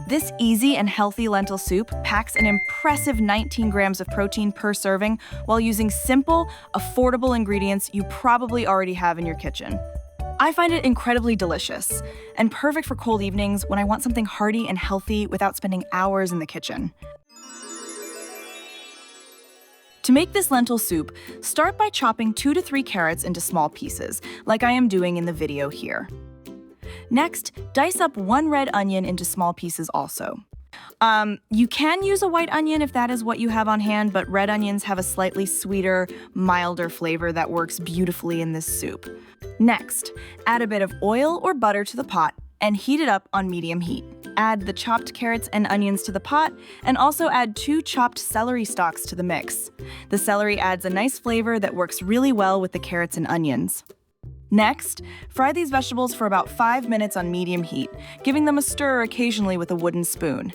This easy and healthy lentil soup packs an impressive 19 grams of protein per serving while using simple, affordable ingredients you probably already have in your kitchen. I find it incredibly delicious and perfect for cold evenings when I want something hearty and healthy without spending hours in the kitchen. To make this lentil soup, start by chopping 2 to 3 carrots into small pieces, like I am doing in the video here. Next, dice up 1 red onion into small pieces also. You can use a white onion if that is what you have on hand, but red onions have a slightly sweeter, milder flavor that works beautifully in this soup. Next, add a bit of oil or butter to the pot and heat it up on medium heat. Add the chopped carrots and onions to the pot, and also add 2 chopped celery stalks to the mix. The celery adds a nice flavor that works really well with the carrots and onions. Next, fry these vegetables for about 5 minutes on medium heat, giving them a stir occasionally with a wooden spoon.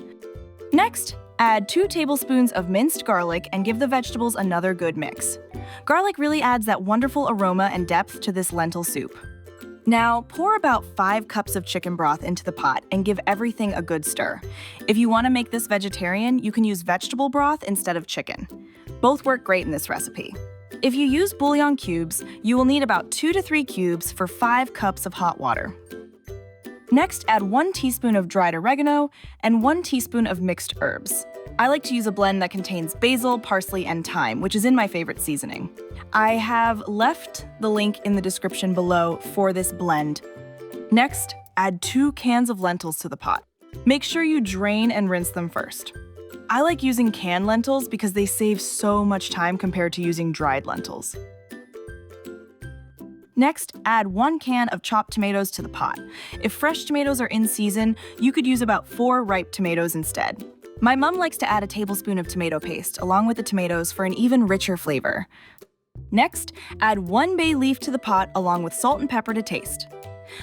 Next, add 2 tablespoons of minced garlic and give the vegetables another good mix. Garlic really adds that wonderful aroma and depth to this lentil soup. Now, pour about 5 cups of chicken broth into the pot and give everything a good stir. If you want to make this vegetarian, you can use vegetable broth instead of chicken. Both work great in this recipe. If you use bouillon cubes, you will need about 2 to 3 cubes for 5 cups of hot water. Next, add 1 teaspoon of dried oregano and 1 teaspoon of mixed herbs. I like to use a blend that contains basil, parsley, and thyme, which is in my favorite seasoning. I have left the link in the description below for this blend. Next, add 2 cans of lentils to the pot. Make sure you drain and rinse them first. I like using canned lentils because they save so much time compared to using dried lentils. Next, add 1 can of chopped tomatoes to the pot. If fresh tomatoes are in season, you could use about 4 ripe tomatoes instead. My mom likes to add a tablespoon of tomato paste along with the tomatoes for an even richer flavor. Next, add 1 bay leaf to the pot along with salt and pepper to taste.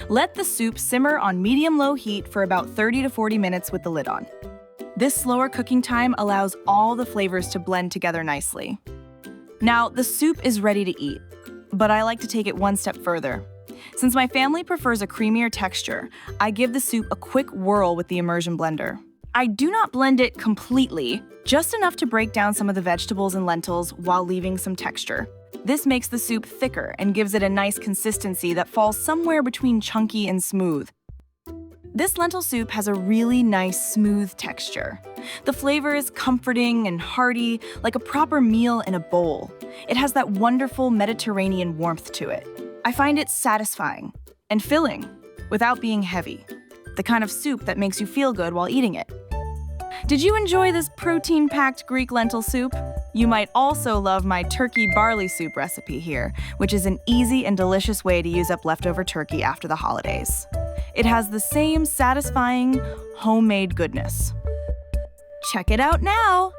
Let the soup simmer on medium-low heat for about 30 to 40 minutes with the lid on. This slower cooking time allows all the flavors to blend together nicely. Now, the soup is ready to eat, but I like to take it one step further. Since my family prefers a creamier texture, I give the soup a quick whirl with the immersion blender. I do not blend it completely, just enough to break down some of the vegetables and lentils while leaving some texture. This makes the soup thicker and gives it a nice consistency that falls somewhere between chunky and smooth. This lentil soup has a really nice, smooth texture. The flavor is comforting and hearty, like a proper meal in a bowl. It has that wonderful Mediterranean warmth to it. I find it satisfying and filling without being heavy. The kind of soup that makes you feel good while eating it. Did you enjoy this protein-packed Greek lentil soup? You might also love my turkey barley soup recipe here, which is an easy and delicious way to use up leftover turkey after the holidays. It has the same satisfying, homemade goodness. Check it out now!